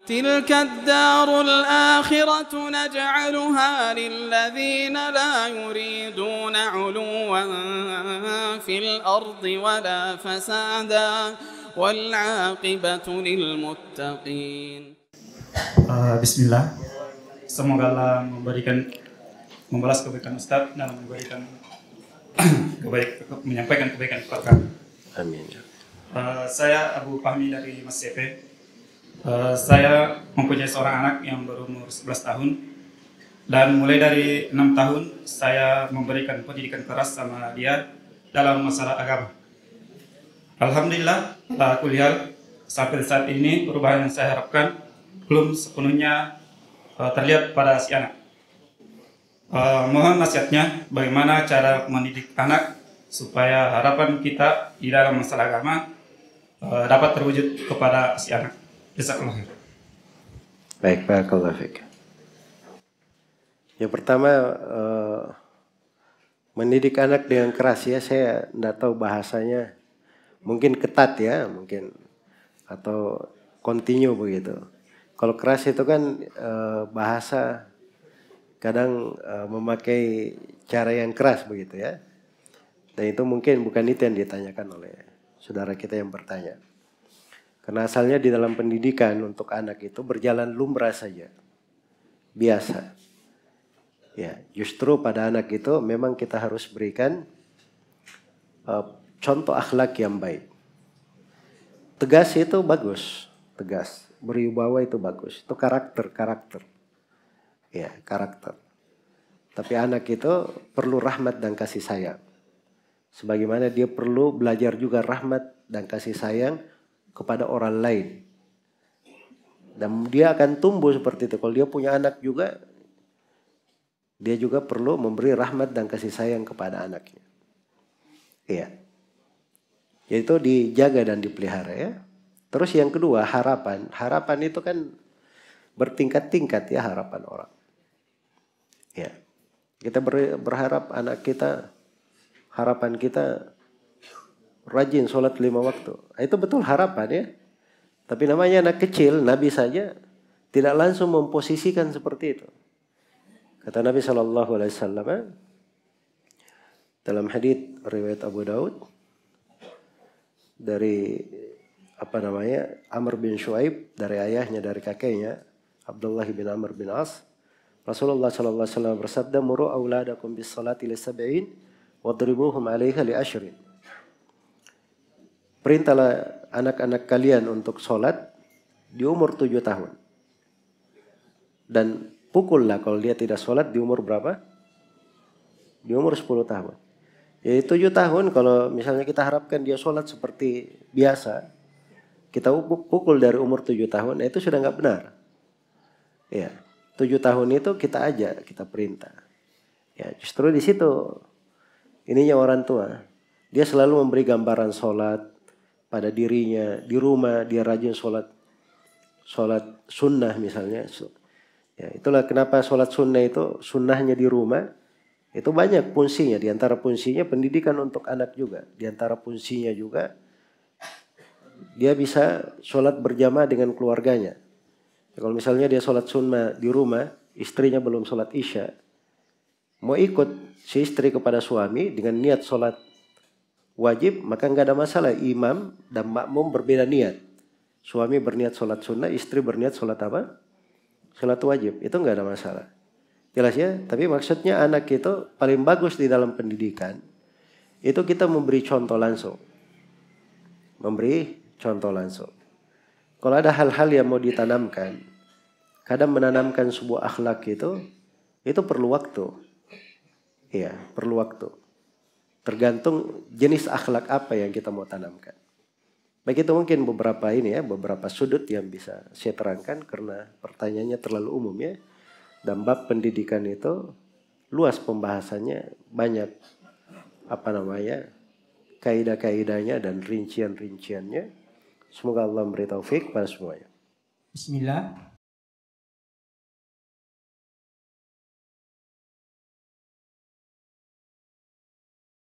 تلك الدار الآخرة نجعلها للذين لا يريدون علوا في الأرض ولا فسادا والعاقبة للمتقين. Bismillah. Semoga Allah membalas kebaikan Ustaz dan menyampaikan kebaikan kepada kami. Amin. Saya Abu Fahmi dari Mas CP. Saya mempunyai seorang anak yang baru umur 11 tahun. Dan mulai dari 6 tahun saya memberikan pendidikan keras sama dia dalam masalah agama. Alhamdulillah, kuliah sampai saat ini perubahan yang saya harapkan belum sepenuhnya terlihat pada si anak. Mohon nasihatnya bagaimana cara mendidik anak supaya harapan kita di dalam masalah agama dapat terwujud kepada si anak. Jazakallah khair. Baik, barakallahu fiik. Yang pertama, mendidik anak dengan keras ya, saya tidak tahu bahasanya. Mungkin ketat ya, mungkin atau continue begitu. Kalau keras itu kan bahasa kadang memakai cara yang keras begitu ya. Dan itu mungkin bukan itu yang ditanyakan oleh saudara kita yang bertanya. Karena asalnya di dalam pendidikan untuk anak itu berjalan lumrah saja. Biasa. Ya, justru pada anak itu memang kita harus berikan contoh akhlak yang baik. Tegas itu bagus, tegas. Berwibawa itu bagus. Itu karakter. Ya, karakter. Tapi anak itu perlu rahmat dan kasih sayang. Sebagaimana dia perlu belajar juga rahmat dan kasih sayang kepada orang lain. Dan dia akan tumbuh seperti itu. Kalau dia punya anak juga, dia juga perlu memberi rahmat dan kasih sayang kepada anaknya. Iya. Yaitu dijaga dan dipelihara ya. Terus yang kedua, harapan. Harapan itu kan bertingkat-tingkat ya harapan orang. Ya. Kita berharap anak kita, harapan kita rajin sholat 5 waktu. Itu betul harapan ya. Tapi namanya anak kecil, Nabi saja tidak langsung memposisikan seperti itu. Kata Nabi SAW dalam hadits riwayat Abu Daud dari Amr bin Shu'aib, dari ayahnya, dari kakeknya Abdullah bin Amr bin As, Rasulullah SAW bersabda, muru auladakum bis salati li sab'in wadribuhum 'alaiha li ashrin. Perintahlah anak-anak kalian untuk sholat di umur 7 tahun. Dan pukullah kalau dia tidak sholat di umur berapa? Di umur 10 tahun. Jadi 7 tahun kalau misalnya kita harapkan dia sholat seperti biasa, kita pukul dari umur 7 tahun, itu sudah nggak benar. Ya, 7 tahun itu kita ajak, kita perintah. Ya, justru di situ ininya orang tua. Dia selalu memberi gambaran sholat pada dirinya. Di rumah dia rajin sholat sunnah misalnya. Ya, itulah kenapa sholat sunnah itu sunnahnya di rumah. Itu banyak fungsinya. Di antara fungsinya pendidikan untuk anak juga. Di antara fungsinya juga dia bisa sholat berjamaah dengan keluarganya. Kalau misalnya dia sholat sunnah di rumah, istrinya belum sholat isya, mau ikut si istri kepada suami dengan niat sholat wajib, maka nggak ada masalah. Imam dan makmum berbeda niat. Suami berniat sholat sunnah, istri berniat sholat apa? Sholat wajib. Itu nggak ada masalah. Jelas ya? Tapi maksudnya anak itu paling bagus di dalam pendidikan. Itu kita memberi contoh langsung. Memberi contoh langsung. Kalau ada hal-hal yang mau ditanamkan, kadang menanamkan sebuah akhlak itu perlu waktu. Iya, perlu waktu. Tergantung jenis akhlak apa yang kita mau tanamkan. Baik, itu mungkin beberapa sudut yang bisa saya terangkan karena pertanyaannya terlalu umum ya. Dan bab pendidikan itu luas pembahasannya, banyak kaidah-kaidahnya dan rincian-rinciannya. Semoga Allah memberi taufik pada semuanya. Bismillah.